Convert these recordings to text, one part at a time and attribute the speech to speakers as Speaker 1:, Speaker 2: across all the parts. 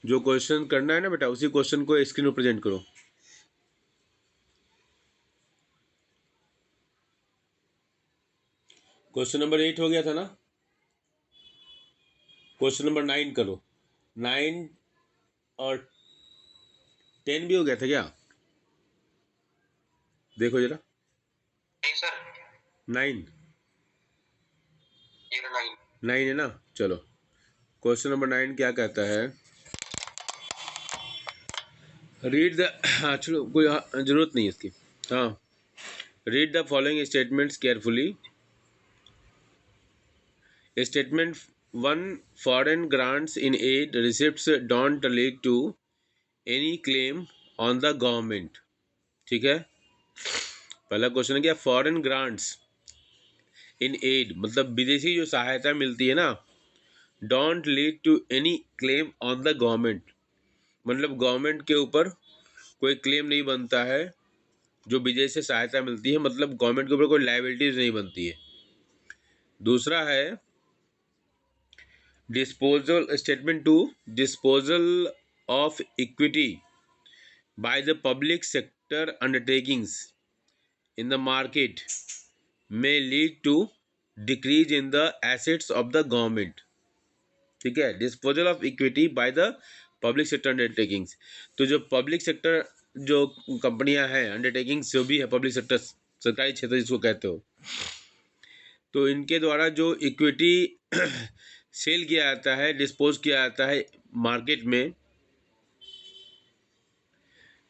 Speaker 1: जो क्वेश्चन करना है ना बेटा, उसी क्वेश्चन को स्क्रीन पर प्रेजेंट करो। क्वेश्चन नंबर 8 हो गया था ना, क्वेश्चन नंबर 9 करो। 9 और 10 भी हो गया था क्या? देखो जरा।
Speaker 2: नहीं सर,
Speaker 1: 9
Speaker 2: 9
Speaker 1: 9 है ना। चलो, क्वेश्चन नंबर 9 क्या कहता है, रीड द चलो कोई जरूरत नहीं है इसकी। हाँ, read the following statements carefully. Statement 1, foreign grants in aid receipts don't lead to any claim on the government. ठीक है, पहला क्वेश्चन है क्या, फॉरेन ग्रांट्स इन एड मतलब विदेशी जो सहायता मिलती है ना, don't lead to any claim on the government, मतलब गवर्नमेंट के ऊपर कोई क्लेम नहीं बनता है जो विदेश से सहायता मिलती है, मतलब गवर्नमेंट के ऊपर कोई लाइबिलिटीज नहीं बनती है। दूसरा है disposal, statement 2, disposal of equity by the public sector undertakings in the market may lead to decrease in the assets of the government। ठीक है, disposal of equity by the public sector undertakings, तो जो public sector जो कंपनियां हैं, undertakings जो भी है पब्लिक सेक्टर, सरकारी क्षेत्र जिसको कहते हो, तो इनके द्वारा जो इक्विटी सेल किया जाता है, डिस्पोज किया जाता है मार्केट में,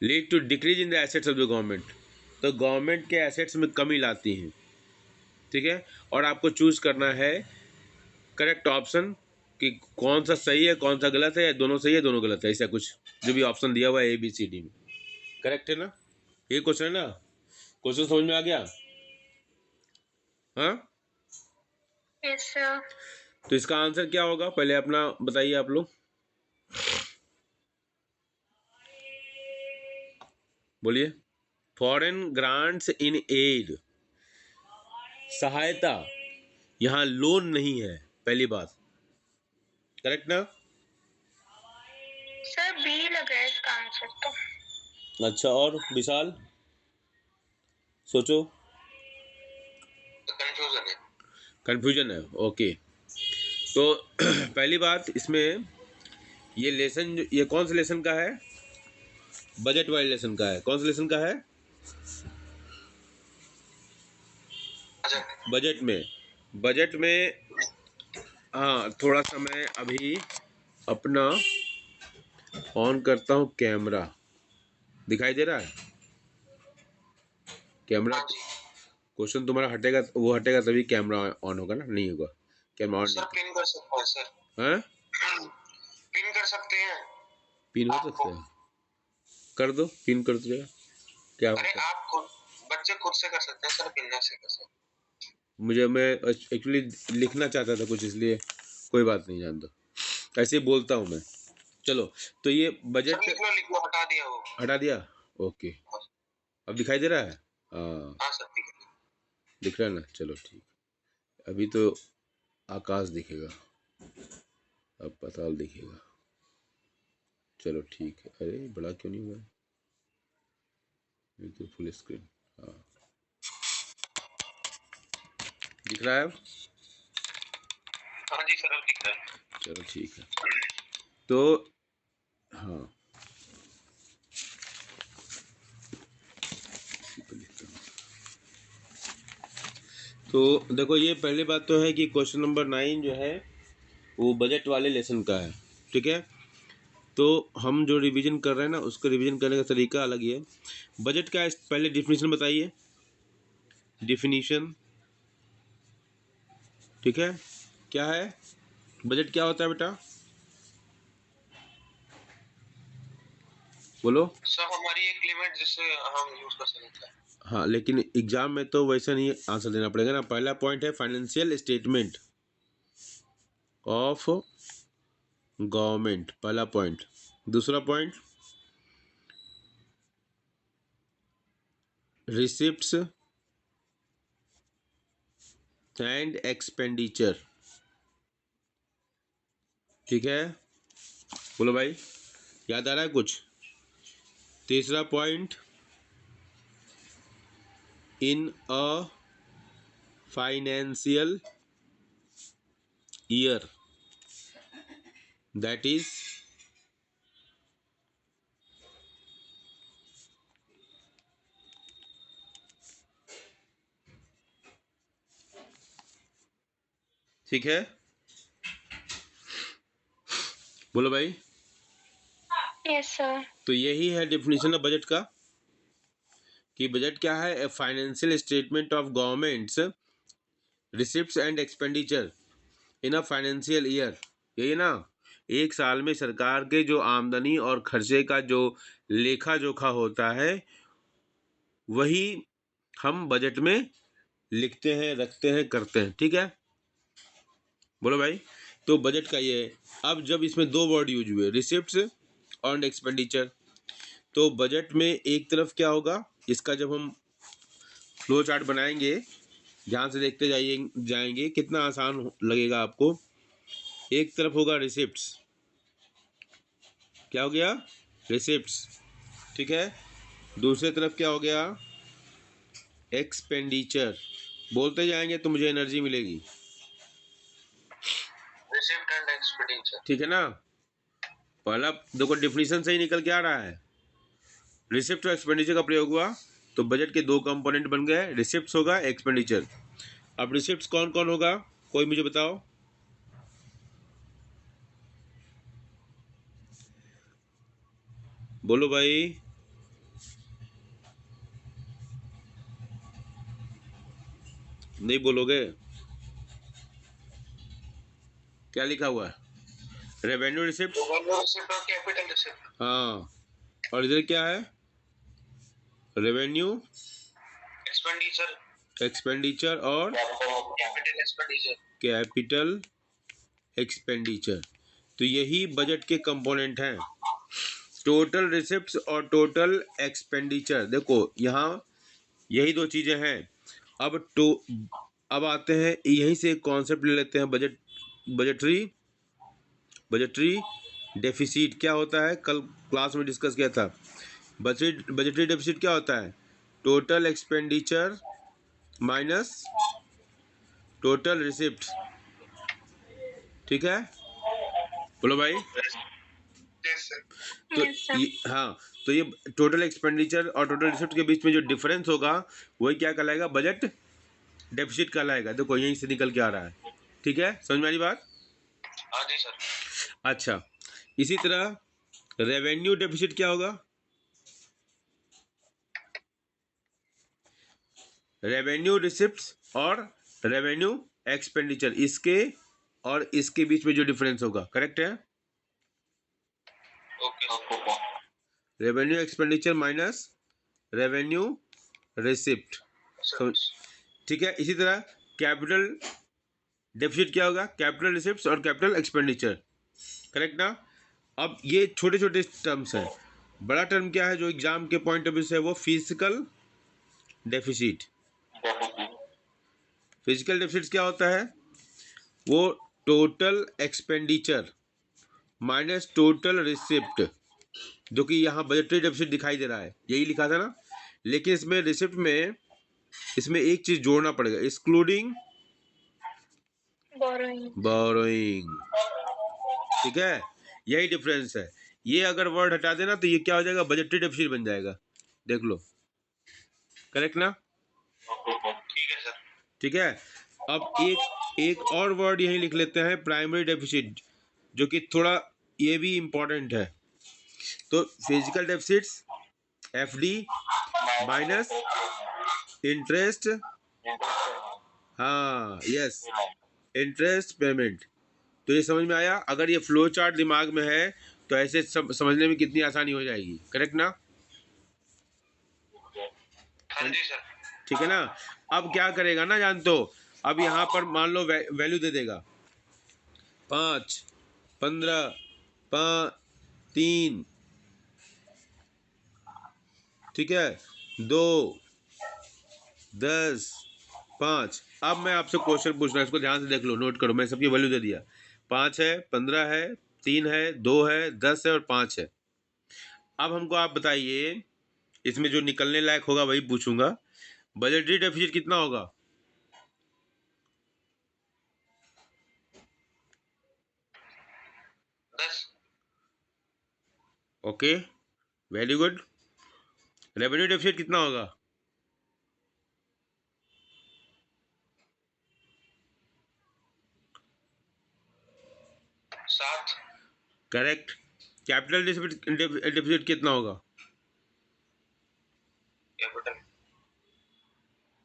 Speaker 1: lead to decrease in the assets of the government, तो गवर्नमेंट के एसेट्स में कमी लाती हैं। ठीक है, और आपको चूज करना है करेक्ट ऑप्शन कि कौन सा सही है कौन सा गलत है, या दोनों सही है दोनों गलत है, ऐसा कुछ जो भी ऑप्शन दिया हुआ है ABCD में। करेक्ट है ना, ये क्वेश्चन है ना, क्वेश्चन समझ में आ गया? हाँ,
Speaker 2: यस सर।
Speaker 1: तो इसका आंसर क्या होगा पहले अपना बताइए आप लोग, बोलिए। फॉरेन ग्रांट्स इन एड, सहायता, यहाँ लोन नहीं है, पहली बात। करेक्ट ना?
Speaker 2: सर बी लग रहा है इसका आंसर तो।
Speaker 1: अच्छा, और विशाल सोचो।
Speaker 2: कंफ्यूजन है।
Speaker 1: कंफ्यूजन है, ओके। तो पहली बात इसमें, ये लेसन, ये कौन से लेसन का है? बजट वाले लेसन का है। कौन से लेसन का है? बजट में। बजट में, हाँ, थोड़ा सा मैं अभी अपना ऑन करता हूँ कैमरा, दिखाई दे रहा है कैमरा? क्वेश्चन तुम्हारा हटेगा, वो हटेगा तभी कैमरा ऑन होगा ना, नहीं होगा कैमरा ऑन
Speaker 2: सर
Speaker 1: नहीं।
Speaker 2: पिन कर सकते हैं सर।
Speaker 1: हैं?
Speaker 2: पिन कर सकते हैं
Speaker 1: पिन हो
Speaker 2: आपको।
Speaker 1: सकता है, कर दो, पिन कर दो, क्या
Speaker 2: अरे
Speaker 1: होता है?
Speaker 2: आप खुद, बच्चे खुद से कर सकते हैं सर, पिन नहीं से कर सकते।
Speaker 1: मैं एक्चुअली लिखना चाहता था कुछ, इसलिए कोई बात नहीं, जान दो, ऐसे ही बोलता हूँ मैं। चलो, तो ये
Speaker 2: सर
Speaker 1: बजट
Speaker 2: लिख लो हटा दिया वो।
Speaker 1: हटा दिया, ओके। अब दिखाई दे रहा है? हाँ,
Speaker 2: हाँ सर ठीक है।
Speaker 1: दिख रहा है ना, चलो ठीक। अभी तो आकाश दिखेगा, अब पाताल दिखेगा। चलो ठीक है, अरे बड़ा क्यों नहीं हुआ है? ये तो फुल स्क्रीन, हाँ दिख रहा है अब?
Speaker 2: हाँ जी सर अब दिख रहा है।
Speaker 1: चलो ठीक है, तो हाँ, इसी पे लिखता हूँ। तो देखो, ये पहली बात तो है कि क्वेश्चन नंबर 9 जो है वो बजट वाले लेसन का है। ठीक है, तो हम जो रिवीजन कर रहे हैं ना, उसको रिवीजन करने का तरीका अलग ही है। बजट का पहले डिफिनीशन बताइए, डिफिनीशन। ठीक है, क्या है बजट, क्या होता है बेटा, बोलो।
Speaker 2: सर हमारी एक लिमिट जिससे हम यूज कर सकते हैं।
Speaker 1: हाँ, लेकिन एग्जाम में तो वैसा नहीं आंसर देना पड़ेगा ना। पहला पॉइंट है फाइनेंशियल स्टेटमेंट ऑफ गवर्नमेंट, पहला पॉइंट। दूसरा पॉइंट, रिसिप्ट्स एंड एक्सपेंडिचर। ठीक है, बोलो भाई। याद आ रहा है कुछ? तीसरा point, in a financial year, that is ठीक है, बोलो भाई।
Speaker 3: Yes sir.
Speaker 1: तो यही है डेफिनेशन ऑफ बजट का, कि बजट क्या है? A financial statement of governments receipts and expenditure in a financial year. यही ना, एक साल में सरकार के जो आमदनी और खर्चे का जो लेखा जोखा होता है, वही हम बजट में लिखते हैं, रखते हैं, करते हैं। ठीक है, बोलो भाई। तो बजट का ये है। अब जब इसमें दो वर्ड यूज हुए, रिसिप्ट्स और एक्सपेंडिचर, तो बजट में एक तरफ क्या होगा, इसका जब हम फ्लो चार्ट बनाएंगे, ध्यान से देखते जाएंगे, कितना आसान लगेगा आपको। एक तरफ होगा रिसिप्ट्स, क्या हो गया? रिसिप्ट्स, ठीक है। दूसरे तरफ क्या हो गया? एक्सपेंडिचर। बोलते जाएंगे तो मुझे एनर्जी मिलेगी,
Speaker 2: रिसिप्ट एंड एक्सपेंडिचर।
Speaker 1: ठीक है ना। पहला देखो डिफिनीशन से ही निकल के आ रहा है, रिसिप्ट और एक्सपेंडिचर का प्रयोग हुआ तो बजट के दो कंपोनेंट बन गए, रिसिप्ट्स होगा, एक्सपेंडिचर। अब रिसिप्ट्स कौन कौन होगा, कोई मुझे बताओ? बोलो भाई। नहीं बोलोगे? क्या लिखा हुआ है? रेवेन्यू रिसिप्ट,
Speaker 2: रिसिप्ट और कैपिटल रिसिप्ट।
Speaker 1: हाँ, और इधर क्या है? रेवेन्यू,
Speaker 2: एक्सपेंडिचर,
Speaker 1: एक्सपेंडिचर और
Speaker 2: कैपिटल एक्सपेंडिचर।
Speaker 1: Capital expenditure. तो यही बजट के कंपोनेंट हैं, टोटल रिसिप्ट्स और टोटल एक्सपेंडिचर। देखो यहाँ यही दो चीजें हैं। अब आते हैं, यहीं से एक कॉन्सेप्ट ले लेते हैं, बजटरी डेफिसिट क्या होता है, कल क्लास में डिस्कस किया था। बजटरी डेफिसिट क्या होता है? Total expenditure minus total receipt, ठीक है, बोलो भाई। तो
Speaker 3: यस सर।
Speaker 1: हाँ, तो ये टोटल एक्सपेंडिचर और टोटल रिसिप्ट के बीच में जो डिफरेंस होगा वही क्या कहलाएगा? बजट डेफिसिट कहलाएगा। देखो यहीं से निकल के आ रहा है, ठीक है, समझ में आ रही बात?
Speaker 2: हाँ जी सर।
Speaker 1: अच्छा, इसी तरह रेवेन्यू डेफिसिट क्या होगा? रेवेन्यू रिसिप्ट्स और रेवेन्यू एक्सपेंडिचर, इसके और इसके बीच में जो डिफरेंस होगा, करेक्ट है?
Speaker 2: Okay.
Speaker 1: Revenue expenditure minus revenue receipt, ठीक है। इसी तरह कैपिटल डेफिसिट क्या होगा? कैपिटल रिसिप्ट्स और कैपिटल एक्सपेंडिचर, करेक्ट ना। अब ये छोटे छोटे टर्म्स हैं, बड़ा टर्म क्या है जो एग्जाम के पॉइंट ऑफ व्यू से है, वो फिजिकल डेफिसिट। फिजिकल डेफिसिट क्या होता है? वो total expenditure minus total receipt, जो कि यहाँ बजटरी डेफिसिट दिखाई दे रहा है, यही लिखा था ना। लेकिन इसमें रिसिप्ट में इसमें एक चीज जोड़ना पड़ेगा, एक्सक्लूडिंग बोरोइंग, ठीक है, यही डिफरेंस है। ये अगर वर्ड हटा देना तो ये क्या हो जाएगा? बजटरी डेफिसिट बन जाएगा, देख लो, करेक्ट ना।
Speaker 2: ठीक है सर।
Speaker 1: ठीक है, अब एक और वर्ड यही लिख लेते हैं, प्राइमरी डेफिसिट, जो कि थोड़ा ये भी इंपॉर्टेंट है। तो physical deficits FD minus interest, हाँ यस, इंटरेस्ट पेमेंट। तो ये समझ में आया? अगर ये फ्लो चार्ट दिमाग में है तो ऐसे समझने में कितनी आसानी हो जाएगी, करेक्ट ना।
Speaker 2: हाँ जी सर।
Speaker 1: ठीक है ना। अब क्या करेगा ना, जानते हो, अब यहाँ पर मान लो वैल्यू दे देगा 5, 15, 5, 3, ठीक है, 2, 10, 5। अब मैं आपसे क्वेश्चन पूछ रहा हूँ, इसको ध्यान से देख लो, नोट करो, मैं सबकी वैल्यू दे दिया। 5 है, 15 है, 3 है, 2 है, 10 है और 5 है। अब हमको आप बताइए, इसमें जो निकलने लायक होगा वही पूछूंगा। बजटरी डेफिसिट कितना होगा?
Speaker 2: 10।
Speaker 1: Okay, very good. Revenue deficit कितना होगा?
Speaker 2: 7।
Speaker 1: करेक्ट। कैपिटल डेफिसिट कितना होगा?
Speaker 2: Capital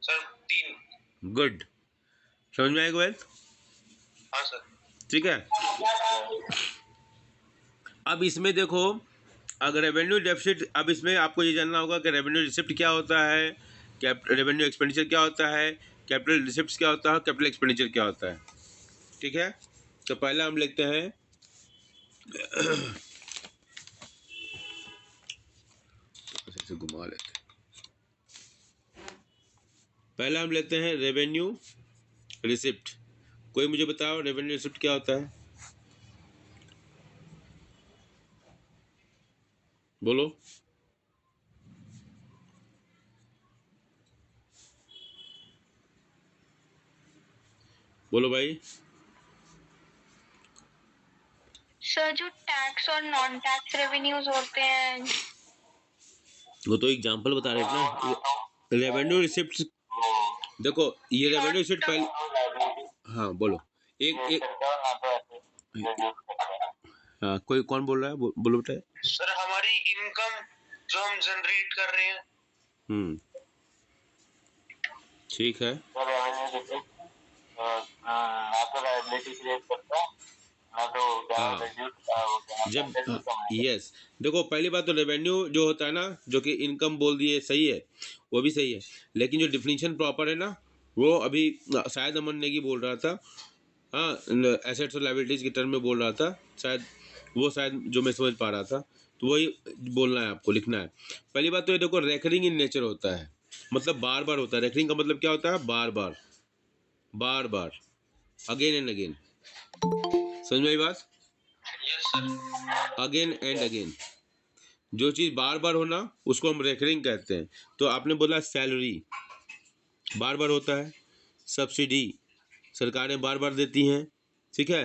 Speaker 2: sir 3।
Speaker 1: गुड। समझ में आएगा वेल?
Speaker 2: हाँ सर।
Speaker 1: ठीक है। अब इसमें देखो, अगर रेवेन्यू डेफिसिट, अब इसमें आपको ये जानना होगा कि रेवेन्यू रिसिप्ट क्या होता है, रेवेन्यू एक्सपेंडिचर क्या होता है, कैपिटल रिसिप्ट क्या होता है, कैपिटल एक्सपेंडिचर क्या होता है। ठीक है, तो पहले हम लिखते हैं ऐसे घुमा लेते हैं। पहले हम लेते हैं रेवेन्यू रिसिप्ट। कोई मुझे बताओ रेवेन्यू रिसिप्ट क्या होता है? बोलो। बोलो भाई।
Speaker 3: सर जो टैक्स और नॉन टैक्स रेवेन्यूज होते हैं।
Speaker 1: वो तो एग्जांपल बता रहे थे ना। रेवेन्यू रिसिप्ट, देखो ये रेवेन्यू रिसिप्ट पहले, हाँ बोलो। एक एक हाँ, कोई कौन बोल रहा है? बोलो बेटा।
Speaker 2: सर हमारी इनकम जो हम जनरेट कर रहे हैं।
Speaker 1: ठीक है। जब यस, देखो पहली बात तो रेवेन्यू जो होता है ना, जो कि इनकम बोल दिए, सही है, वो भी सही है, लेकिन जो डिफिनीशन प्रॉपर है ना, वो अभी शायद अमन नेगी बोल रहा था। हाँ, एसेट्स और लायबिलिटीज के टर्म में बोल रहा था शायद, वो शायद जो मैं समझ पा रहा था, तो वही बोलना है आपको, लिखना है। पहली बात तो ये देखो, रेकरिंग इन नेचर होता है, मतलब बार बार होता है। रेकरिंग का मतलब क्या होता है? बार बार, बार बार, अगेन एंड अगेन। समझ में आई बात?
Speaker 2: Yes sir.
Speaker 1: Again and again, जो चीज़ बार बार होना उसको हम रेकरिंग कहते हैं। तो आपने बोला सैलरी बार बार होता है, सब्सिडी सरकारें बार बार देती हैं, ठीक है,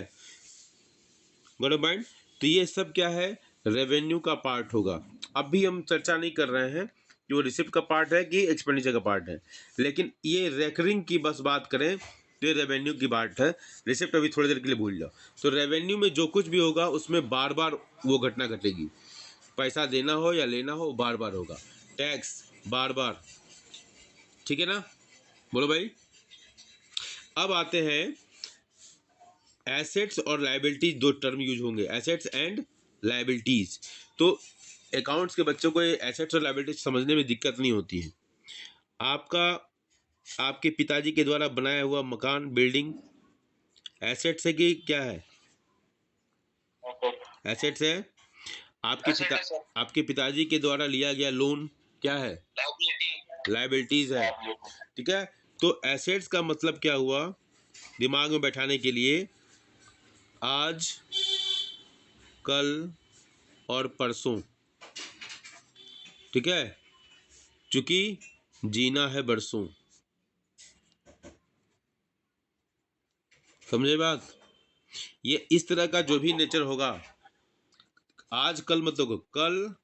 Speaker 1: गॉट अ पॉइंट। तो ये सब क्या है? रेवेन्यू का पार्ट होगा। अब भी हम चर्चा नहीं कर रहे हैं कि वो रिसिप्ट का पार्ट है कि एक्सपेंडिचर का पार्ट है, लेकिन ये रेकरिंग की बस बात करें तो ये रेवेन्यू की पार्ट है। रिसिप्ट अभी थोड़ी देर के लिए भूल जाओ। तो रेवेन्यू में जो कुछ भी होगा उसमें बार बार वो घटना घटेगी। पैसा देना हो या लेना हो, बार बार होगा। टैक्स बार बार, ठीक है ना? बोलो भाई। अब आते हैं एसेट्स और लायबिलिटीज, दो टर्म यूज होंगे, एसेट्स एंड लायबिलिटीज। तो अकाउंट्स के बच्चों को एसेट्स और लायबिलिटीज समझने में दिक्कत नहीं होती है। आपका, आपके पिताजी के द्वारा बनाया हुआ मकान, बिल्डिंग एसेट्स है कि क्या है? एसेट्स है। आपके पिताजी के द्वारा लिया गया लोन क्या है? लायबिलिटीज है, ठीक है। तो एसेट्स का मतलब क्या हुआ, दिमाग में बैठाने के लिए, आज, कल और परसों, ठीक है, चूंकि जीना है बरसों। समझे बात? ये इस तरह का जो भी नेचर होगा, आज कल मत लिखो, कल,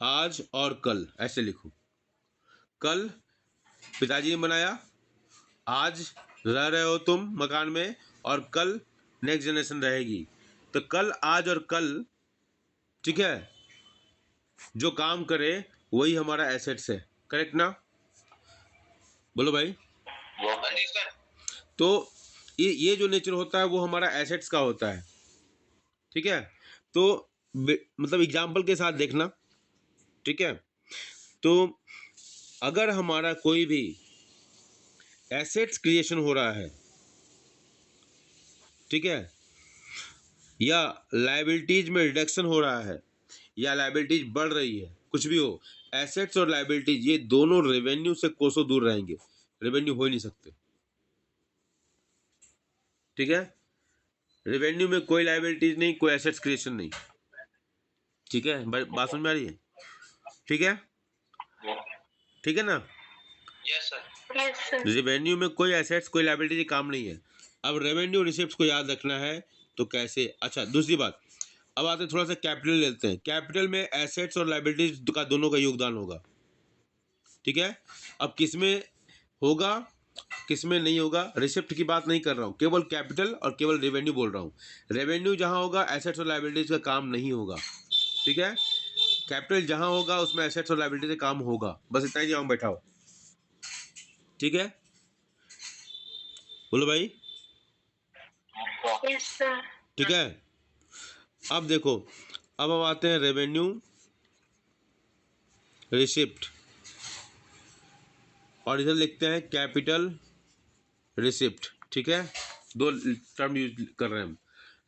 Speaker 1: आज और कल ऐसे लिखो। कल पिताजी ने बनाया, आज रह रहे हो तुम मकान में, और कल नेक्स्ट जनरेशन रहेगी। तो कल, आज और कल, ठीक है, जो काम करे वही हमारा एसेट्स है। करेक्ट ना? बोलो भाई।
Speaker 2: हाँ जी सर।
Speaker 1: तो ये जो नेचर होता है वो हमारा एसेट्स का होता है, ठीक है। तो मतलब एग्जाम्पल के साथ देखना, ठीक है। तो अगर हमारा कोई भी एसेट्स क्रिएशन हो रहा है, ठीक है, या लायबिलिटीज में रिडक्शन हो रहा है, या लायबिलिटीज बढ़ रही है, कुछ भी हो, एसेट्स और लायबिलिटीज ये दोनों रेवेन्यू से कोसों दूर रहेंगे, रेवेन्यू हो ही नहीं सकते, ठीक है। रेवेन्यू में कोई लायबिलिटीज नहीं, कोई एसेट्स क्रिएशन नहीं। ठीक है, बात समझ में आ रही है? ठीक है, ठीक है ना?
Speaker 2: Yes sir.
Speaker 3: Yes sir.
Speaker 1: Revenue में कोई एसेट्स कोई लायबिलिटी काम नहीं है। अब रेवेन्यू रिसिप्ट को याद रखना है तो कैसे? अच्छा, दूसरी बात, अब आते थोड़ा सा कैपिटल लेते हैं। कैपिटल में एसेट्स और लायबिलिटीज का दोनों का योगदान होगा। ठीक है, अब किसमें होगा किसमें नहीं होगा, रिसिप्ट की बात नहीं कर रहा हूँ, केवल कैपिटल और केवल रेवेन्यू बोल रहा हूँ। रेवेन्यू जहाँ होगा एसेट्स और लायबिलिटीज का काम नहीं होगा। ठीक है, कैपिटल जहाँ होगा उसमें एसेट्स और लायबिलिटी का काम होगा। बस इतना ही जहाँ बैठा हो। ठीक है, बोलो भाई।
Speaker 3: Yes sir.
Speaker 1: ठीक है, अब देखो, अब हम आते हैं रेवेन्यू रिसिप्ट, और इधर लिखते हैं कैपिटल रिसिप्ट। ठीक है, दो टर्म यूज कर रहे हैं हम,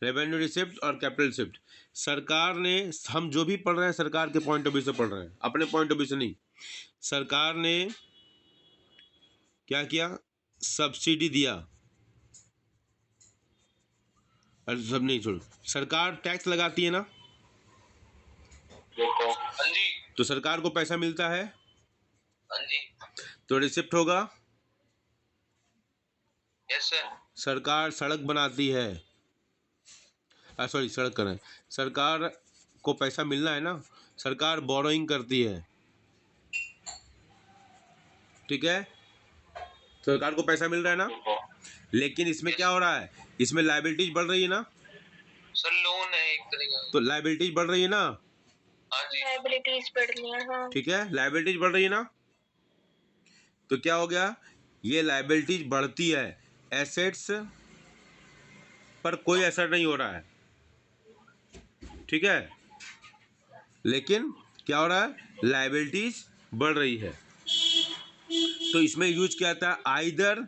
Speaker 1: रेवेन्यू रिसिप्ट और कैपिटल रिसिप्ट। सरकार ने, हम जो भी पढ़ रहे हैं सरकार के पॉइंट ऑफ व्यू से पढ़ रहे हैं, अपने पॉइंट ऑफ व्यू से नहीं। सरकार ने क्या किया? सब्सिडी दिया। अरे सब नहीं, छोड़ो, सरकार टैक्स लगाती है ना,
Speaker 2: हाँ जी।
Speaker 1: तो सरकार को पैसा मिलता है,
Speaker 2: हाँ जी।
Speaker 1: तो रिसिप्ट होगा।
Speaker 2: Yes sir.
Speaker 1: सरकार सड़क बनाती है, सॉरी सड़क कर रहे हैं, सरकार को पैसा मिलना है ना, सरकार बोरोइंग करती है। ठीक है, सरकार को पैसा मिल रहा है ना, लेकिन इसमें क्या हो रहा है? इसमें लायबिलिटीज बढ़ रही है ना,
Speaker 2: सर लोन है एक तरीके का।
Speaker 1: तो लायबिलिटीज बढ़ रही है ना।
Speaker 2: हाँ जी।
Speaker 3: लायबिलिटीज बढ़ रही है। हाँ।
Speaker 1: ठीक है, लायबिलिटीज बढ़ रही है ना, तो क्या हो गया? ये लायबिलिटीज बढ़ती है, एसेट्स पर कोई असर नहीं हो रहा है। ठीक है, लेकिन क्या हो रहा है? लायबिलिटीज बढ़ रही है। तो इसमें यूज क्या आता है? आइदर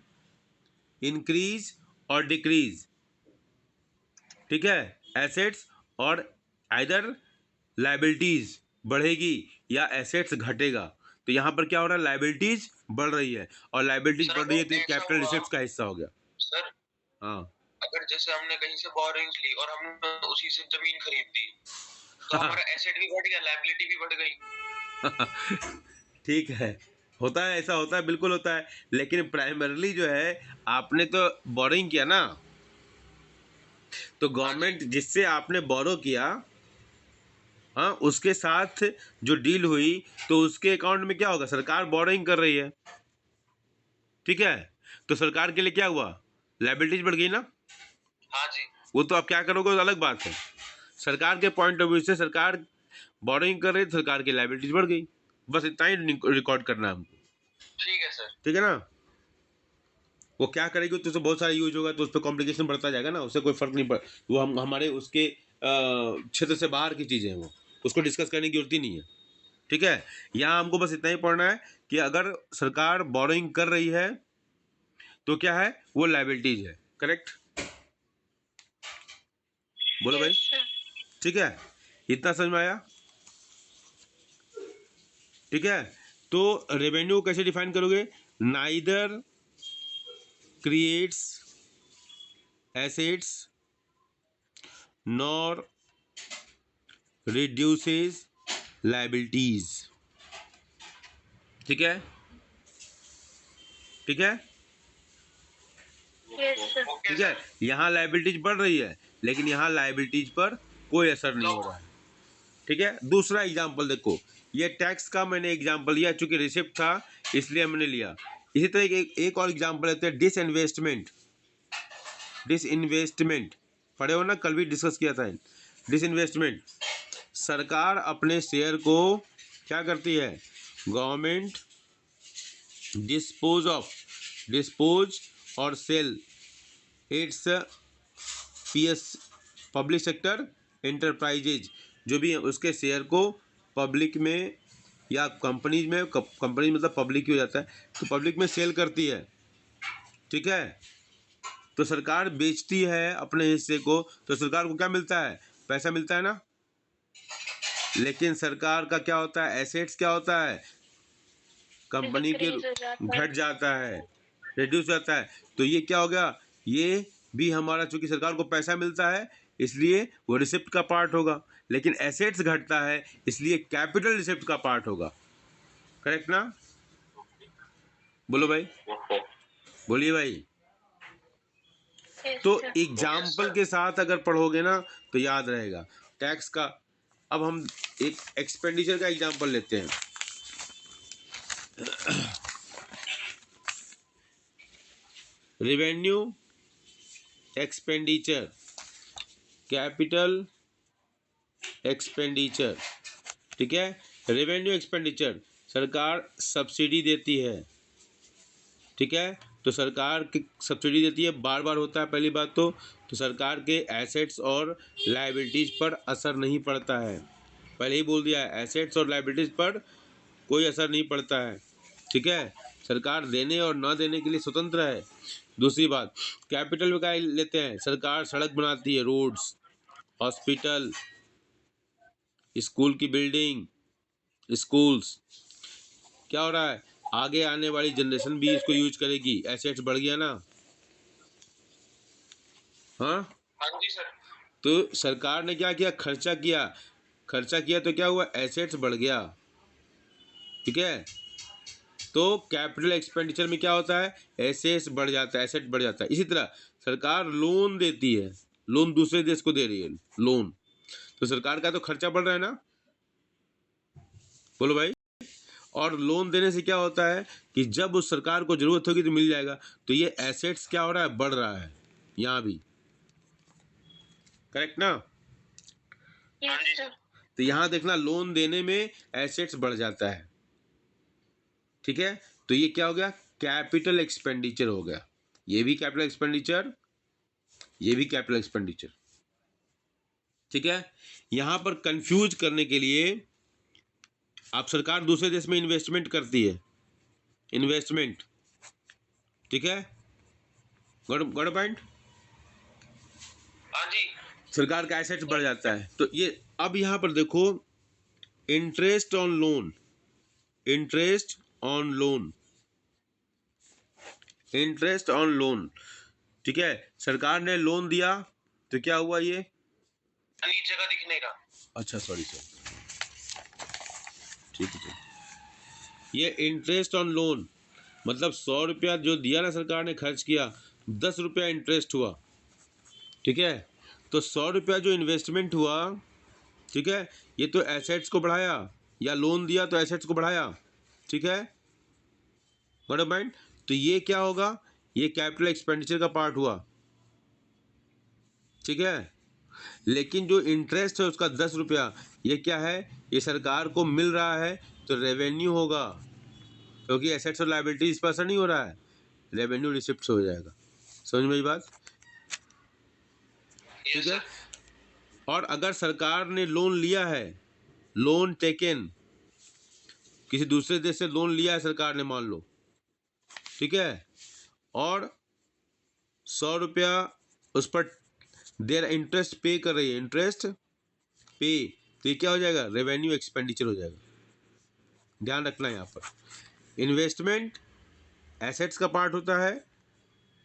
Speaker 1: इंक्रीज और डिक्रीज। ठीक है, एसेट्स और आइदर लायबिलिटीज बढ़ेगी या एसेट्स घटेगा। तो यहाँ पर क्या हो रहा है? लायबिलिटीज बढ़ रही है, और लायबिलिटीज
Speaker 2: सर
Speaker 1: बढ़ रही है तो
Speaker 2: अगर
Speaker 1: ये
Speaker 2: ऐसा
Speaker 1: कैपिटल
Speaker 2: हुआ,
Speaker 1: रिसिप्ट्स का हिस्सा हो गया।
Speaker 2: सर
Speaker 1: हाँ
Speaker 2: अगर जैसे हमने कहीं से बोरिंग्स ली और हमने उसी से जमीन खरीद दी, तो हमारा एसेट भी बढ़ गया, लायबिलिटी भी बढ़ गई।
Speaker 1: ठीक है, होता है, ऐसा होता है, बिल्कुल होता है। लेकिन प्राइमरली जो है, आपने तो बोरिंग किया ना, तो गवर्नमेंट जिससे आपने बोरो किया, हाँ, उसके साथ जो डील हुई, तो उसके अकाउंट में क्या होगा? सरकार बोरोइंग कर रही है। ठीक है, तो सरकार के लिए क्या हुआ? लायबिलिटीज बढ़ गई ना।
Speaker 2: हाँ जी।
Speaker 1: वो तो आप क्या करोगे, वो अलग बात है। सरकार के पॉइंट ऑफ व्यू से सरकार बोरोइंग कर रही है, सरकार की लायबिलिटीज बढ़ गई। बस इतना ही रिकॉर्ड करना है हमको।
Speaker 2: ठीक है सर।
Speaker 1: ठीक है ना, वो क्या करेगी तो उससे बहुत सारा यूज होगा, तो उस पर कॉम्प्लिकेशन बढ़ता जाएगा ना, उससे कोई फर्क नहीं पड़, वो हम हमारे उसके क्षेत्र से बाहर की चीज़ें हैं, वो उसको डिस्कस करने की जरूरत ही नहीं है। ठीक है, यहाँ हमको बस इतना ही पढ़ना है कि अगर सरकार बोरोइंग कर रही है तो क्या है? वो लायबिलिटीज है। करेक्ट, बोलो भाई।
Speaker 3: Yes sir.
Speaker 1: ठीक है, इतना समझ में आया? ठीक है, तो रेवेन्यू कैसे डिफाइन करोगे? Neither creates assets nor reduces liabilities. ठीक है, ठीक है,
Speaker 3: यस सर।
Speaker 2: ओके
Speaker 1: ठीक है,
Speaker 2: सर।
Speaker 1: यहाँ लायबिलिटीज बढ़ रही है, लेकिन यहाँ लायबिलिटीज पर कोई असर नहीं हो रहा है। ठीक है, दूसरा एग्जाम्पल देखो, ये टैक्स का मैंने एग्जाम्पल लिया, चूंकि रिसिप्ट था इसलिए मैंने लिया। इसी तरह एक और एग्जाम्पल लेते हैं, डिसइन्वेस्टमेंट। डिसइन्वेस्टमेंट पढ़े हो ना, कल भी डिस्कस किया था। डिसइन्वेस्टमेंट, सरकार अपने शेयर को क्या करती है? गवर्नमेंट डिस्पोज और sell its PS public sector enterprises, जो भी है उसके शेयर को पब्लिक में या कंपनीज में, कंपनी मतलब पब्लिक ही हो जाता है, तो पब्लिक में सेल करती है। ठीक है, तो सरकार बेचती है अपने हिस्से को, तो सरकार को क्या मिलता है? पैसा मिलता है ना। लेकिन सरकार का क्या होता है? एसेट्स क्या होता है? कंपनी के
Speaker 3: Decrease हो जाता है।
Speaker 1: घट जाता है, रिड्यूस हो जाता है। तो ये क्या हो गया? ये भी हमारा, चूंकि सरकार को पैसा मिलता है, इसलिए वो रिसिप्ट का पार्ट होगा, लेकिन एसेट्स घटता है इसलिए कैपिटल रिसिप्ट का पार्ट होगा। करेक्ट ना? बोलो भाई, बोलिए भाई।
Speaker 3: Yes,
Speaker 1: तो
Speaker 3: sir.
Speaker 1: एग्जाम्पल के साथ अगर पढ़ोगे ना तो याद रहेगा टैक्स का। अब हम एक एक्सपेंडिचर का एग्जाम्पल लेते हैं। रेवेन्यू एक्सपेंडिचर, कैपिटल एक्सपेंडिचर, ठीक है। रेवेन्यू एक्सपेंडिचर सरकार सब्सिडी देती है, ठीक है। तो सरकार की सब्सिडी देती है, बार बार होता है। पहली बात तो सरकार के एसेट्स और लायबिलिटीज पर असर नहीं पड़ता है। पहले ही बोल दिया है, एसेट्स और लायबिलिटीज पर कोई असर नहीं पड़ता है, ठीक है। सरकार देने और ना देने के लिए स्वतंत्र है। दूसरी बात, कैपिटल में क्या लेते हैं, सरकार सड़क बनाती है, रोड्स, हॉस्पिटल, स्कूल की बिल्डिंग, स्कूल्स। क्या हो रहा है, आगे आने वाली जनरेशन भी इसको यूज करेगी, एसेट्स बढ़ गया ना। हाँ,
Speaker 2: हाँ जी सर।
Speaker 1: तो सरकार ने क्या किया, खर्चा किया, खर्चा किया तो क्या हुआ, एसेट्स बढ़ गया, ठीक है। तो कैपिटल एक्सपेंडिचर में क्या होता है, एसेट्स बढ़ जाता है, एसेट बढ़ जाता है। इसी तरह सरकार लोन देती है, लोन दूसरे देश को दे रही है लोन, तो सरकार का तो खर्चा बढ़ रहा है ना। बोलो भाई। और लोन देने से क्या होता है कि जब उस सरकार को जरूरत होगी तो मिल जाएगा, तो ये एसेट्स क्या हो रहा है, बढ़ रहा है यहाँ भी। करेक्ट ना?
Speaker 3: Yes, sir.
Speaker 1: तो यहाँ देखना, लोन देने में एसेट्स बढ़ जाता है, ठीक है। तो ये क्या हो गया, कैपिटल एक्सपेंडिचर हो गया। ये भी कैपिटल एक्सपेंडिचर, ये भी कैपिटल एक्सपेंडिचर, ठीक है। यहां पर कंफ्यूज करने के लिए, आप सरकार दूसरे देश में इन्वेस्टमेंट करती है, इन्वेस्टमेंट, ठीक है। Got point.
Speaker 2: हाँ जी।
Speaker 1: सरकार का एसेट्स बढ़ जाता है, तो ये अब यहां पर देखो, interest on loan, interest on loan, interest on loan, ठीक है। सरकार ने लोन दिया तो क्या हुआ, ये
Speaker 2: नीचे का दिख नहीं रहा।
Speaker 1: अच्छा सॉरी सर, ठीक है। ये इंटरेस्ट ऑन लोन मतलब 100 रुपया जो दिया ना सरकार ने, खर्च किया, 10 रुपया इंटरेस्ट हुआ, ठीक है। तो 100 रुपया जो इन्वेस्टमेंट हुआ, ठीक है, ये तो एसेट्स को बढ़ाया, या लोन दिया तो एसेट्स को बढ़ाया, ठीक है। व्हाट माइंड, तो ये क्या होगा, ये कैपिटल एक्सपेंडिचर का पार्ट हुआ, ठीक है। लेकिन जो इंटरेस्ट है उसका 10 रुपया, ये क्या है, ये सरकार को मिल रहा है, तो रेवेन्यू होगा, क्योंकि एसेट्स और लायबिलिटी इस पर असर नहीं हो रहा है, रेवेन्यू रिसिप्ट हो जाएगा। समझ में आई बात, ठीक है। और अगर सरकार ने लोन लिया है, लोन टेकन, किसी दूसरे देश से लोन लिया है सरकार ने, मान लो, ठीक है, और 100 रुपया उस पर देर इंटरेस्ट पे कर रही है, इंटरेस्ट पे, तो ये क्या हो जाएगा, रेवेन्यू एक्सपेंडिचर हो जाएगा। ध्यान रखना है यहाँ पर, इन्वेस्टमेंट एसेट्स का पार्ट होता है,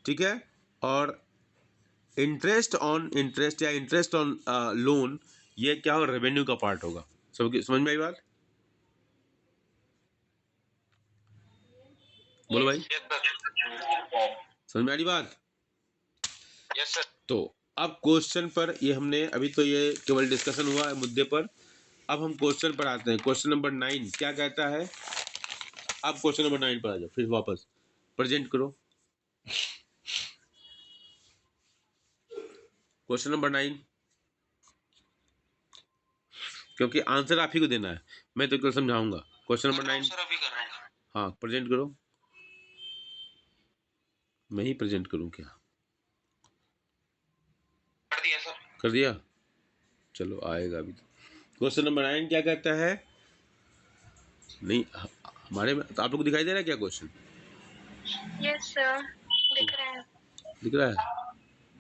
Speaker 1: ठीक है, और इंटरेस्ट ऑन इंटरेस्ट या इंटरेस्ट ऑन लोन, ये क्या हो, रेवेन्यू का पार्ट होगा। सबकी समझ में आई बात, बोलो भाई, समझ में आ रही बात।
Speaker 2: Yes sir.
Speaker 1: तो अब क्वेश्चन पर, ये हमने अभी तो ये केवल डिस्कशन हुआ है मुद्दे पर, अब हम क्वेश्चन पर आते हैं। क्वेश्चन नंबर 9 क्या कहता है, अब क्वेश्चन नंबर 9 पर आ जाओ, फिर वापस प्रेजेंट करो क्वेश्चन नंबर 9, क्योंकि आंसर आप ही को देना है, मैं तो कल समझाऊंगा। क्वेश्चन नंबर 9,
Speaker 2: सर अभी कर रहे हैं।
Speaker 1: हाँ प्रेजेंट करो, मैं ही प्रेजेंट करूं क्या,
Speaker 2: कर दिया सर।
Speaker 1: कर दिया, चलो आएगा अभी। क्वेश्चन नंबर 9 क्या कहता है, नहीं हमारे में तो आप लोग को दिखाई दे रहा है क्या क्वेश्चन,
Speaker 3: Yes, sir. दिख रहा है.
Speaker 1: दिख रहा है,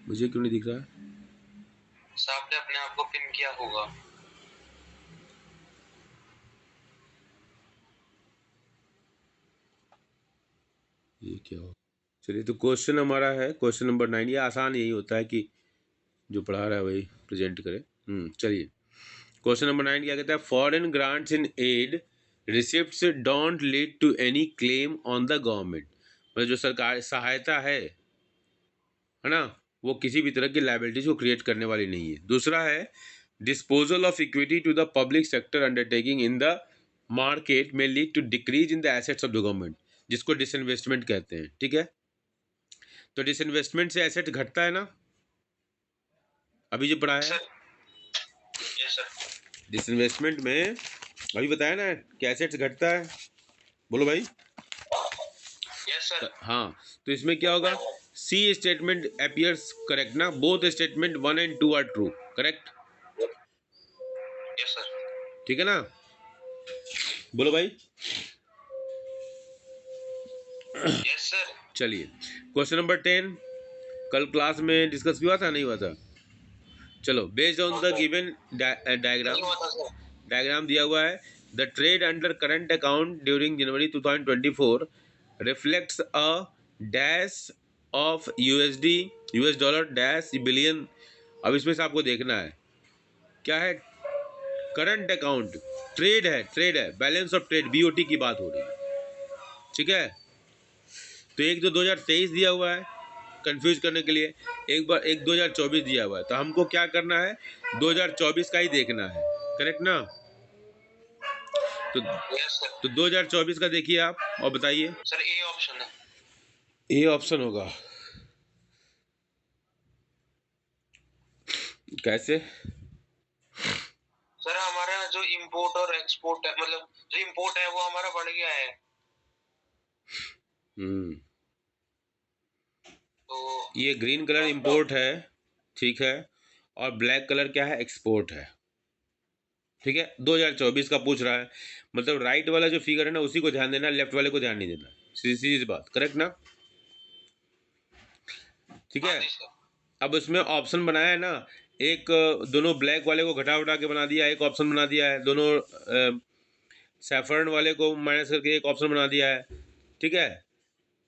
Speaker 1: मुझे क्यों नहीं दिख रहा है।
Speaker 2: साहब ने अपने आप को पिन किया होगा।
Speaker 1: ये क्या हो, चलिए तो क्वेश्चन हमारा है क्वेश्चन नंबर 9, ये आसान यही होता है कि जो पढ़ा रहा है वही प्रेजेंट करे। चलिए क्वेश्चन नंबर 9 क्या कहता है, foreign grants in aid receipts don't lead to any claim on the government. मतलब जो सरकार सहायता है ना, वो किसी भी तरह की लाइबिलिटीज को क्रिएट करने वाली नहीं है। दूसरा है disposal of equity to the public sector undertaking in the market में lead to decrease in the assets of the government, जिसको डिसइन्वेस्टमेंट कहते हैं। ठीक है, तो डिसइन्वेस्टमेंट से एसेट घटता है ना, अभी जो पढ़ा है
Speaker 2: सर यस सर।
Speaker 1: डिसइन्वेस्टमेंट में अभी बताया ना कि एसेट्स घटता है। बोलो भाई।
Speaker 2: Yes sir.
Speaker 1: हाँ, तो इसमें क्या होगा, सी स्टेटमेंट अपियर्स करेक्ट ना, both statement 1 and 2 are true, correct.
Speaker 2: Yes sir.
Speaker 1: ठीक है ना, बोलो भाई।
Speaker 2: Yes sir.
Speaker 1: चलिए क्वेश्चन नंबर 10 कल क्लास में डिस्कस हुआ था, नहीं हुआ था? चलो, based on the given diagram दिया हुआ है, the trade under current account during January 2024 reflects a dash of US dollar dash billion. अब इसमें से आपको देखना है क्या है, करंट अकाउंट ट्रेड है बैलेंस ऑफ ट्रेड बीओटी की बात हो रही है। ठीक है, तो एक जो 2023 दिया हुआ है कंफ्यूज करने के लिए, एक 2024 दिया हुआ है, तो हमको क्या करना है 2024 का ही देखना है, करेक्ट ना। तो
Speaker 2: यस सर।
Speaker 1: तो 2024 का देखिए आप और बताइए।
Speaker 2: सर ए ऑप्शन है।
Speaker 1: ए ऑप्शन होगा, कैसे?
Speaker 2: सर हमारा जो इंपोर्ट और एक्सपोर्ट है, मतलब जो इंपोर्ट है वो हमारा बढ़ गया है, तो
Speaker 1: ये ग्रीन कलर इंपोर्ट है, ठीक है, और ब्लैक कलर क्या है, एक्सपोर्ट है। ठीक है, 2024 का पूछ रहा है, मतलब राइट वाला जो फिगर है ना उसी को ध्यान देना, लेफ्ट वाले को ध्यान नहीं देना, सीधी सीधी बात, करेक्ट ना। ठीक है,
Speaker 2: हाँ जी सर।
Speaker 1: अब उसमें ऑप्शन बनाया है ना, एक दोनों ब्लैक वाले को घटा उठा के बना दिया, एक ऑप्शन बना दिया है, दोनों सैफरन वाले को माइनस करके एक ऑप्शन बना दिया है। ठीक है,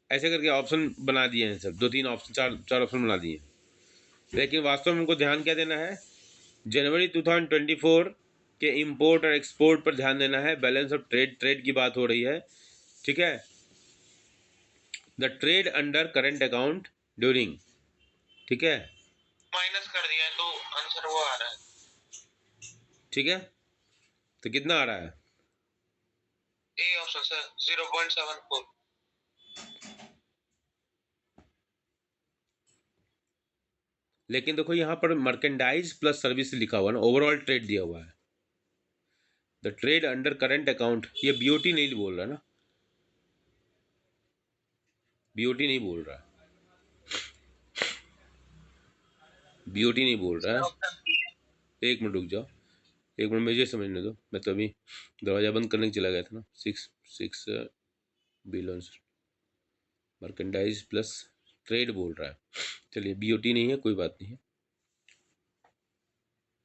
Speaker 1: ऐसे करके ऑप्शन बना दिए हैं सब, 2-3 ऑप्शन, चार ऑप्शन बना दिए। लेकिन वास्तव में उनको ध्यान क्या देना है, जनवरी 2024 के इंपोर्ट और एक्सपोर्ट पर ध्यान देना है, बैलेंस ऑफ ट्रेड की बात हो रही है। ठीक है, the trade under current account during, ठीक है,
Speaker 2: माइनस कर दिया है तो आंसर वो आ रहा है।
Speaker 1: ठीक है, तो कितना आ रहा है,
Speaker 2: ए ऑप्शन सर 0.74।
Speaker 1: लेकिन देखो यहाँ पर मर्केंडाइज प्लस सर्विस लिखा हुआ ना, ओवरऑल ट्रेड दिया हुआ है, the trade under current account, ये बीओटी नहीं बोल रहा ना, बीओटी नहीं बोल रहा, बीओटी नहीं बोल रहा है। एक मिनट रुक जाओ, एक मिनट मुझे समझने दो, मैं तो अभी दरवाजा बंद करने चला गया था ना। 6 बिलोन्स मर्केंडाइज प्लस ट्रेड बोल रहा है, चलिए बीओटी नहीं है, कोई बात नहीं है।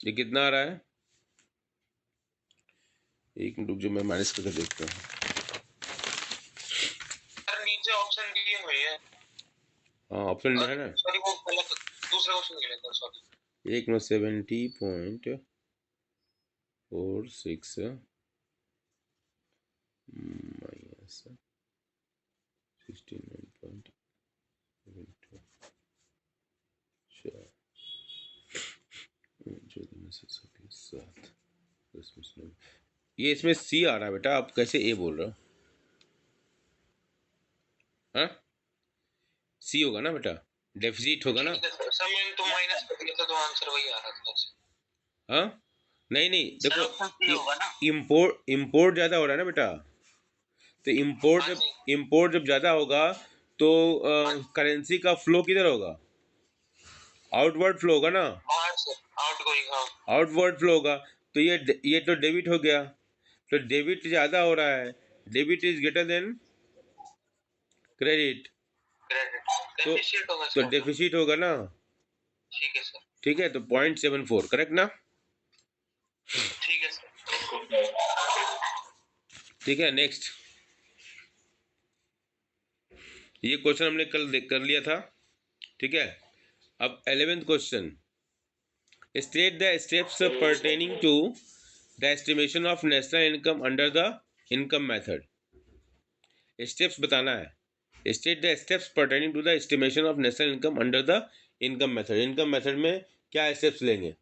Speaker 1: ये कितना आ रहा है, एक मिनट रुक जाओ, मैं माइनस करके देखता हूँ।
Speaker 2: सर नीचे ऑप्शन दिए हुए हैं।
Speaker 1: हाँ ऑप्शन है ना,
Speaker 2: सॉरी वो गलत, दूसरे क्वेश्चन के लिए था, सॉरी।
Speaker 1: एक मिनट 70.46 माइनस 69.72 ये इसमें सी आ रहा है बेटा, आप कैसे ए बोल रहे हो? हाँ, सी होगा ना बेटा, डेफिसिट होगा ना।
Speaker 2: सर मैंने तो माइनस कर दिया था तो आंसर वही आ रहा था।
Speaker 1: हाँ, नहीं देखो, इम्पोर्ट ज़्यादा हो रहा है ना बेटा, तो इम्पोर्ट जब ज़्यादा होगा तो करेंसी का फ्लो किधर होगा, आउटवर्ड फ्लो होगा ना, आउटवर्ड फ्लो होगा, तो ये तो डेबिट हो गया, तो डेबिट ज़्यादा हो रहा है, debit is greater than credit, तो डेफिसिट होगा ना।
Speaker 2: ठीक है सर।
Speaker 1: ठीक है, तो 0.74 करेक्ट ना।
Speaker 2: ठीक है सर।
Speaker 1: ठीक है, नेक्स्ट, ये क्वेश्चन हमने कल कर लिया था। ठीक है, अब 11th question, state the steps pertaining to the estimation of national income under the income method. Steps बताना है। State the steps pertaining to the estimation of national income under the income method. Income method में क्या steps लेंगे,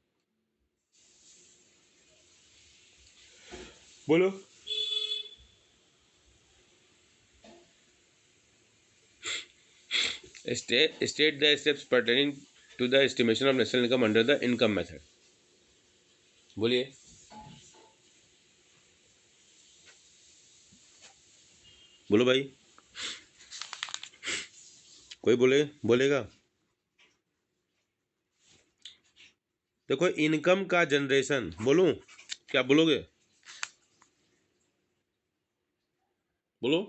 Speaker 1: बोलो। State the steps pertaining to the estimation of national income under the income method। बोलिए। बोलो भाई, कोई बोलेगा। देखो, इनकम का जनरेशन, बोलूं क्या, बोलोगे, बोलो।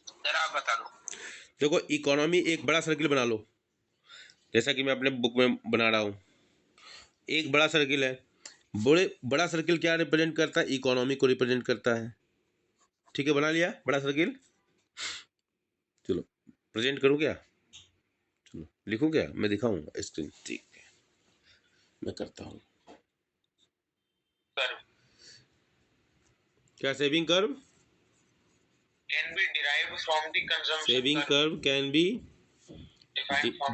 Speaker 2: जरा आप बता दो।
Speaker 1: देखो, इकोनॉमी एक बड़ा सर्किल बना लो, जैसा कि मैं अपने बुक में बना रहा हूँ। एक बड़ा सर्किल है, बड़ा सर्किल क्या रिप्रेजेंट करता है, इकोनॉमी को रिप्रेजेंट करता है। ठीक है, बना लिया बड़ा सर्किल। चलो प्रेजेंट करूँ क्या, चलो लिखूँ क्या, मैं दिखाऊंगा स्क्रीन। ठीक है, मैं करता हूँ। क्या saving curve
Speaker 2: can be derived from the consumption
Speaker 1: saving curve can be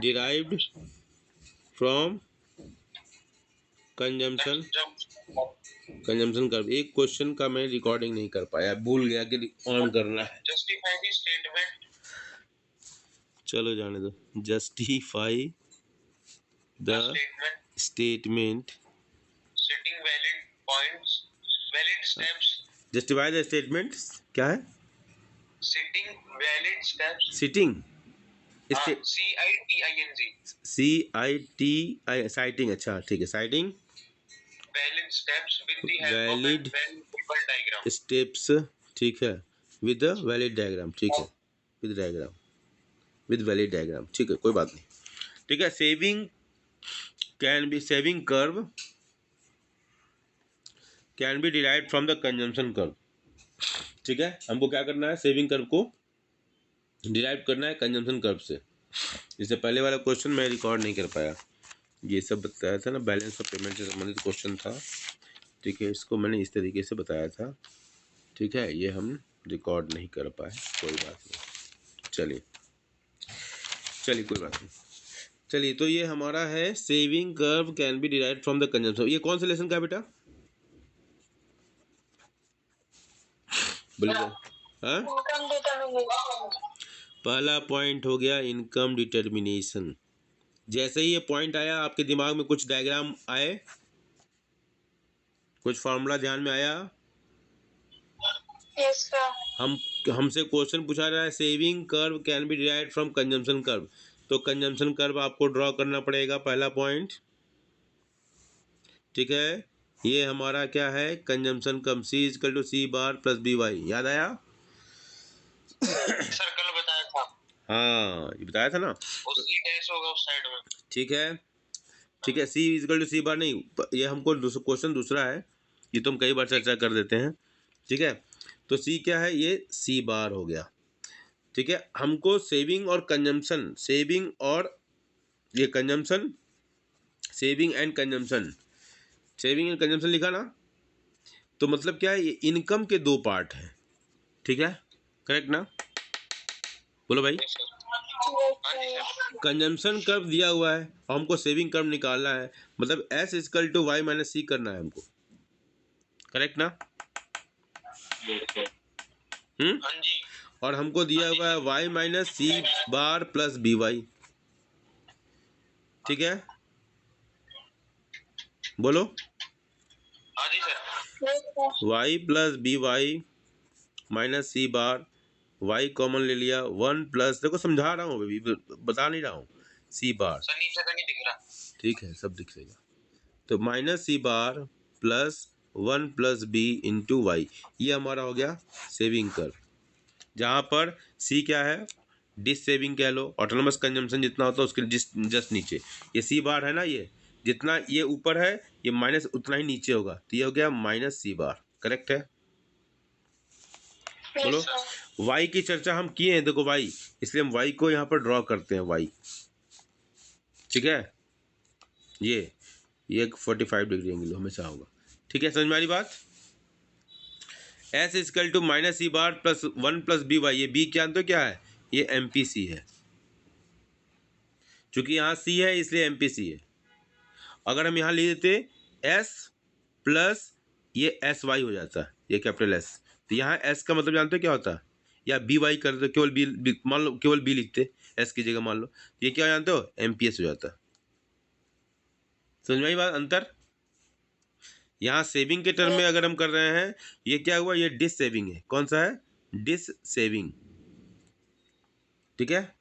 Speaker 1: derived from consumption curve. एक क्वेश्चन का मैं रिकॉर्डिंग नहीं कर पाया, भूल गया कि ऑन करना है।
Speaker 2: जस्टिफाई द स्टेटमेंट,
Speaker 1: चलो जाने दो। Justify the statement,
Speaker 2: citing valid points, valid steps,
Speaker 1: justify the statement क्या है,
Speaker 2: citing valid steps,
Speaker 1: citing
Speaker 2: CITING
Speaker 1: citing, अच्छा ठीक है, citing
Speaker 2: valid steps with the help of
Speaker 1: valid
Speaker 2: well diagram,
Speaker 1: steps, ठीक है, विद द वैलिड डायग्राम, ठीक है, with diagram, with valid diagram, ठीक है, कोई बात नहीं। ठीक है, saving curve can be derived from the consumption curve. ठीक है, हमको क्या करना है, सेविंग कर्व को डिराइव करना है कंजम्पशन कर्व से। इससे पहले वाला क्वेश्चन मैं रिकॉर्ड नहीं कर पाया, ये सब बताया था ना, बैलेंस ऑफ पेमेंट से संबंधित क्वेश्चन था। ठीक है, इसको मैंने इस तरीके से बताया था। ठीक है, ये हम रिकॉर्ड नहीं कर पाए, कोई बात नहीं। चलिए कोई बात नहीं। चलिए, तो ये हमारा है saving curve can be derived from the consumption. ये कौन से लेसन का है बेटा, बोलिए। हाँ, पहला पॉइंट हो गया इनकम डिटर्मिनेशन। जैसे ही ये पॉइंट आया, आपके दिमाग में कुछ डायग्राम आए, कुछ फॉर्मूला ध्यान में आया।
Speaker 3: Yes sir.
Speaker 1: हमसे क्वेश्चन पूछा रहा है saving curve can be derived from consumption curve, तो कंजम्पशन कर्व आपको ड्रॉ करना पड़ेगा, पहला पॉइंट। ठीक है, ये हमारा क्या है, consumption curve, C equal to C bar plus BY, याद आया।
Speaker 2: सर्कल बताया था,
Speaker 1: हाँ ये बताया था ना,
Speaker 2: वो C डैश होगा उस साइड में।
Speaker 1: ठीक है, ठीक है, C इक्वल टू C बार नहीं, ये हमको क्वेश्चन दूसरा है, ये तो हम कई बार चर्चा कर देते हैं। ठीक है, तो C क्या है, ये C बार हो गया। ठीक है, हमको सेविंग और कंजम्पशन, सेविंग और ये कंजम्पशन, सेविंग एंड कंजम्पशन लिखा ना, तो मतलब क्या है, ये इनकम के दो पार्ट हैं। ठीक है, करेक्ट ना, बोलो भाई। कंजम्पशन कर्व दिया हुआ है और हमको सेविंग कर्व निकालना है, मतलब S equal to Y minus C करना है हमको, करेक्ट ना।
Speaker 2: हाँ जी,
Speaker 1: और हमको दिया हुआ है Y minus C bar plus BY। ठीक है, बोलो।
Speaker 2: हाँ जी sir.
Speaker 1: Y plus BY minus C bar, Y common ले लिया, 1 प्लस, देखो समझा रहा हूँ अभी, बता नहीं रहा हूँ, C बार,
Speaker 2: सर नीचे का नहीं दिख रहा।
Speaker 1: ठीक है, सब दिखेगा। तो minus C bar plus 1 plus B into Y, ये हमारा हो गया सेविंग कर्व, जहाँ पर C क्या है, डिस सेविंग कह लो, ऑटोनोमस कंजम्पशन जितना होता है उसके जस्ट नीचे, ये C बार है ना, ये जितना ये ऊपर है, ये माइनस उतना ही नीचे होगा, तो ये हो गया माइनस C बार, करेक्ट है। बोलो, y की चर्चा हम किए हैं, देखो y, इसलिए हम y को यहाँ पर ड्रॉ करते हैं, y, ठीक है। ये 45 डिग्री एंगल हमेशा होगा। ठीक है, समझ में आ रही बात। S equal to minus C bar plus 1 plus B Y, ये बी क्या तो क्या है, ये एम पी सी है। चूंकि यहाँ सी है इसलिए एम पी सी है। अगर हम यहाँ ले देते एस प्लस ये एस वाई हो जाता है, ये कैपिटल एस। तो यहाँ एस का मतलब जानते हो क्या होता है, या बी वाई कर दो, केवल बी मान लो, केवल बी लिखते एस की जगह मान लो, तो ये क्या जानते हो, एम पी एस हो जाता है। समझ में आई बात, अंतर। यहाँ सेविंग के टर्म में अगर हम कर रहे हैं, ये क्या हुआ, ये डिस सेविंग है। कौन सा है, डिस सेविंग। ठीक है,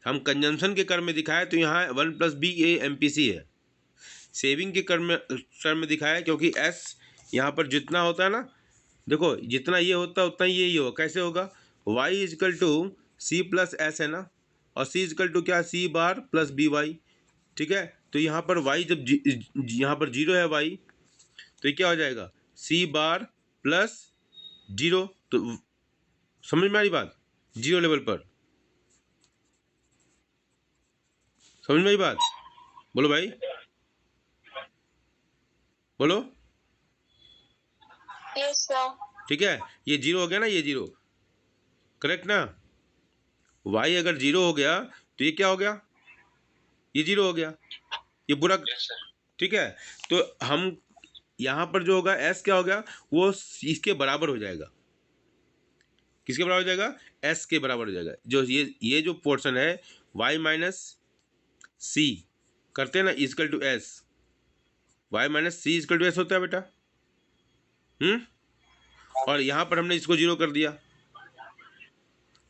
Speaker 1: हम कंजम्पशन के कर्म में दिखाए तो यहाँ 1 plus B A M P C है। सेविंग के कर्म में दिखाया क्योंकि एस यहाँ पर जितना होता है ना, देखो जितना ये होता है उतना ये होगा। कैसे होगा, Y equal to C plus S है ना, और सी इजकल टू क्या, C bar plus B Y. ठीक है, तो यहाँ पर वाई जब यहाँ पर जीरो है वाई, तो ये क्या हो जाएगा, सी बार प्लस जीरो। तो समझ में आ रही बात, जीरो लेवल पर। समझ में आई बात, बोलो भाई, बोलो।
Speaker 3: Yes sir.
Speaker 1: ठीक है, ये जीरो हो गया ना, ये जीरो, करेक्ट ना। वाई अगर जीरो हो गया तो ये क्या हो गया, ये जीरो हो गया, ये बुरा।
Speaker 2: Yes sir.
Speaker 1: ठीक है, तो हम यहाँ पर जो होगा एस क्या हो गया, वो इसके बराबर हो जाएगा। किसके बराबर हो जाएगा, एस के बराबर हो जाएगा। जो ये जो पोर्शन है वाई माइनस सी करते हैं ना equal to S, Y minus C equal to S होता है बेटा। और यहाँ पर हमने इसको जीरो कर दिया,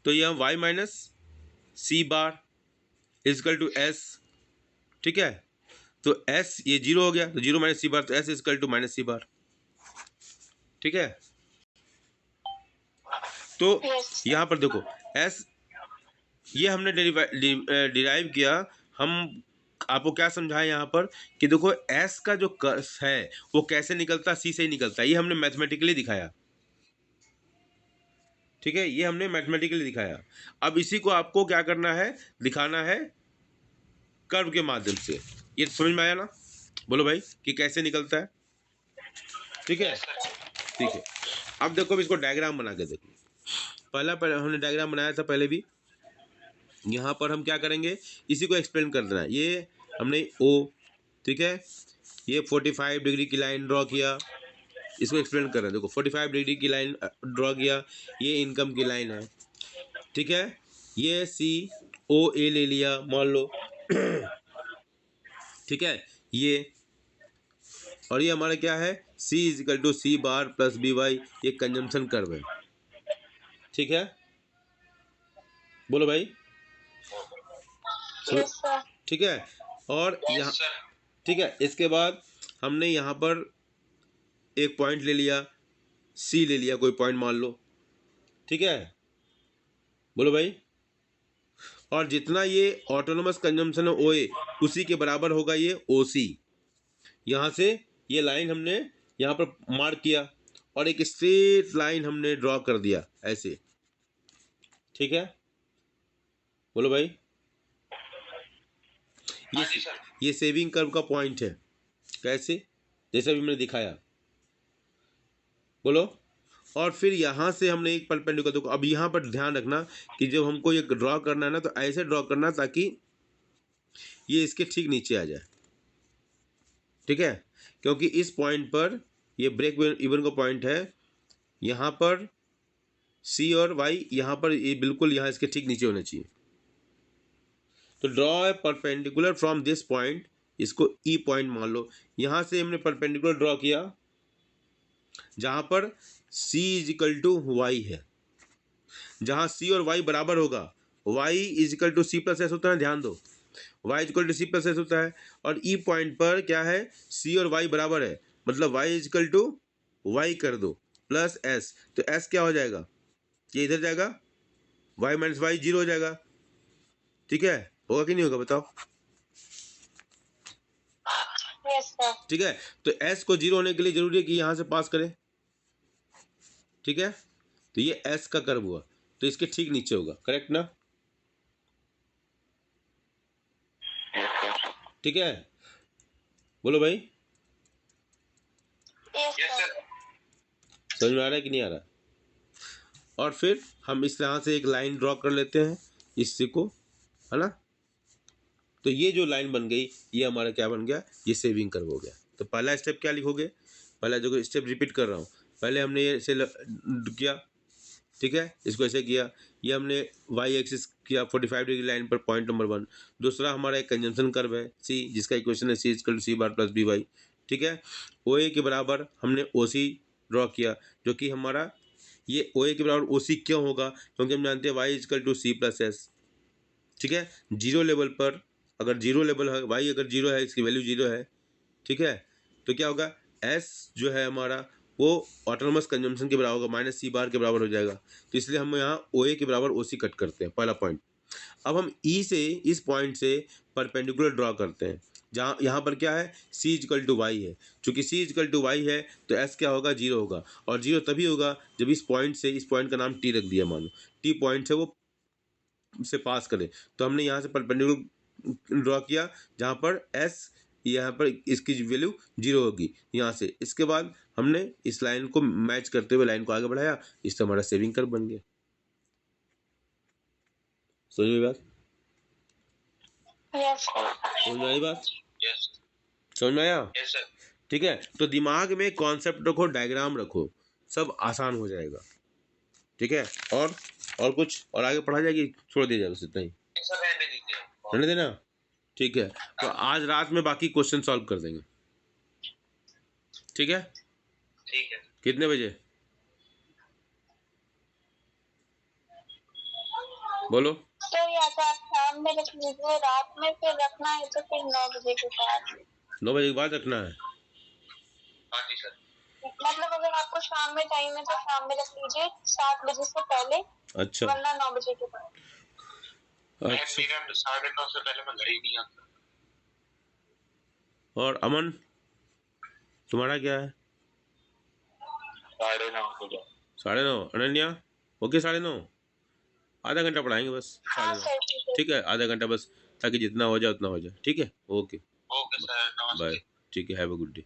Speaker 1: तो यह Y minus C bar equal to S. ठीक है, तो एस ये जीरो हो गया, तो जीरो माइनस सी बार, तो S equal to minus C बार। ठीक है, तो यहाँ पर देखो एस, ये हमने डिराइव किया। हम आपको क्या समझाएं यहाँ पर कि देखो एस का जो कर्स है वो कैसे निकलता, सी से ही निकलता है। ये हमने मैथमेटिकली दिखाया। ठीक है, ये हमने मैथमेटिकली दिखाया। अब इसी को आपको क्या करना है, दिखाना है कर्व के माध्यम से। ये समझ में आया ना, बोलो भाई, कि कैसे निकलता है। ठीक है, ठीक है। अब देखो, अब इसको डायग्राम बना के देखो। पहले हमने डायग्राम बनाया था पहले भी। यहाँ पर हम क्या करेंगे, इसी को एक्सप्लेन कर देना है। ये हमने ओ, ठीक है, ये 45 डिग्री की लाइन ड्रॉ किया, इसको एक्सप्लेन कर रहे हैं। देखो 45 डिग्री की लाइन ड्रॉ किया, ये इनकम की लाइन है। ठीक है, ये सी ओ ए ले लिया मान लो। ठीक है, ये और ये हमारा क्या है, C is equal to C bar plus B Y, ये कंजम्पशन कर्व है। ठीक है, बोलो भाई।
Speaker 3: Yes sir.
Speaker 1: ठीक है, और यहाँ, ठीक है, इसके बाद हमने यहाँ पर एक पॉइंट ले लिया, सी ले लिया, कोई पॉइंट मान लो। ठीक है, बोलो भाई। और जितना ये ऑटोनोमस कंजम्पशन है ओ ए, उसी के बराबर होगा ये ओ सी। यहाँ से ये लाइन हमने यहाँ पर मार्क किया और एक स्ट्रेट लाइन हमने ड्रॉ कर दिया ऐसे। ठीक है, बोलो भाई। ये सेविंग कर्व का पॉइंट है। कैसे, जैसे अभी मैंने दिखाया, बोलो। और फिर यहाँ से हमने एक परपेंडिकुलर, देखो अब यहाँ पर ध्यान रखना कि जब हमको ये ड्रॉ करना है ना, तो ऐसे ड्रॉ करना ताकि ये इसके ठीक नीचे आ जाए। ठीक है, क्योंकि इस पॉइंट पर ये ब्रेक इवन का पॉइंट है, यहाँ पर सी और वाई यहाँ पर ये बिल्कुल यहाँ इसके ठीक नीचे होना चाहिए। तो draw a perpendicular from this point, इसको ई पॉइंट मान लो। यहाँ से हमने परपेंडिकुलर ड्रॉ किया जहाँ पर C is equal to Y है। जहाँ सी और वाई बराबर होगा, Y is equal to C plus S होता है, ध्यान दो, Y is equal to C plus S होता है। और ई पॉइंट पर क्या है, सी और वाई बराबर है, मतलब Y is equal to Y कर दो प्लस एस, तो एस क्या हो जाएगा, ये इधर जाएगा, वाई माइनस वाई जीरो हो जाएगा। ठीक है, होगा कि नहीं होगा बताओ।
Speaker 3: Yes sir.
Speaker 1: ठीक है, तो एस को जीरो होने के लिए जरूरी है कि यहाँ से पास करें। ठीक है, तो ये एस का कर्व हुआ, तो इसके ठीक नीचे होगा, करेक्ट ना। ठीक है, बोलो भाई,
Speaker 3: यस
Speaker 2: यस
Speaker 3: सर।
Speaker 2: सर।
Speaker 1: समझ में आ रहा है कि नहीं आ रहा? और फिर हम इस तरह से एक लाइन ड्रॉ कर लेते हैं इससे को, है ना। तो ये जो लाइन बन गई ये हमारा क्या बन गया, ये सेविंग कर्व हो गया। तो पहला स्टेप क्या लिखोगे, पहला जो स्टेप रिपीट कर रहा हूँ, पहले हमने ये ऐसे किया, ठीक है, इसको ऐसे किया, ये हमने वाई एक्सिस किया 45 डिग्री लाइन पर, पॉइंट नंबर 1। दूसरा हमारा एक कंजम्पशन कर्व है सी, जिसका इक्वेशन है C equal to C bar plus B Y, ठीक है। ओ ए के बराबर हमने ओ सी ड्रॉ किया, जो कि हमारा ये ओ ए के बराबर ओ सी क्यों होगा, क्योंकि हम जानते हैं Y equal to C plus S, ठीक है। जीरो लेवल पर, अगर जीरो लेवल है वाई, अगर जीरो है, इसकी वैल्यू जीरो है, ठीक है, तो क्या होगा, एस जो है हमारा वो ऑटोनोमस कंजम्पशन के बराबर होगा, माइनस सी बार के बराबर हो जाएगा। तो इसलिए हम यहाँ ओ ए के बराबर ओ सी कट करते हैं, पहला पॉइंट। अब हम ई से, इस पॉइंट से परपेंडिकुलर ड्रॉ करते हैं, जहाँ यहाँ पर क्या है, सी इक्वल टू वाई है। चूंकि सी इक्वल टू वाई है तो एस क्या होगा, जीरो होगा। और जीरो तभी होगा जब इस पॉइंट से, इस पॉइंट का नाम टी रख दिया, मानो टी पॉइंट से वो से पास करे। तो हमने यहाँ से परपेंडिकुलर ड्रॉ किया जहाँ पर एस, यहाँ पर इसकी वैल्यू जीरो होगी यहाँ से। इसके बाद हमने इस लाइन को मैच करते हुए लाइन को आगे बढ़ाया, इससे हमारा सेविंग कर्व बन गया। समझ में बात,
Speaker 3: यस सर।
Speaker 1: समझ में आई बात,
Speaker 2: यस
Speaker 1: समझ में आया?
Speaker 2: Yes sir.
Speaker 1: ठीक है, तो दिमाग में कॉन्सेप्ट रखो, डायग्राम रखो, सब आसान हो जाएगा, ठीक है। और कुछ और आगे पढ़ा जाएगी, छोड़ दिया जाएगा, बस इतना ही
Speaker 2: सर रहने दीजिए।
Speaker 1: रहने देना, ठीक है। तो आज रात में बाकी क्वेश्चन सॉल्व कर देंगे, ठीक है।
Speaker 2: ठीक है।
Speaker 1: कितने बजे, बोलो।
Speaker 3: तो या तो आप शाम में रख लीजिए, रात में फिर रखना है तो फिर 9 बजे के बाद।
Speaker 1: 9 बजे के बाद रखना है,
Speaker 2: हाँ जी सर।
Speaker 3: मतलब अगर आपको शाम में टाइम है तो शाम में रख लीजिए, 7 बजे से पहले,
Speaker 1: अच्छा
Speaker 3: वरना 9 बजे के बाद।
Speaker 1: अच्छा।
Speaker 2: मेरा 9:30 से पहले मैं घर ही नहीं आता।
Speaker 1: और अमन, तुम्हारा क्या है?
Speaker 2: 9:30
Speaker 1: 9:30। अनन्या, ओके 9:30, आधा घंटा पढ़ाएंगे बस,
Speaker 3: हाँ
Speaker 1: 9:30,
Speaker 3: सर ठीक है।
Speaker 1: ठीक है, आधा घंटा बस, ताकि जितना हो जाए उतना हो जाए, ठीक है, ओके,
Speaker 2: ओके सर,
Speaker 1: बाय,
Speaker 2: नमस्ते।
Speaker 1: ठीक है, हैव अ गुड डे।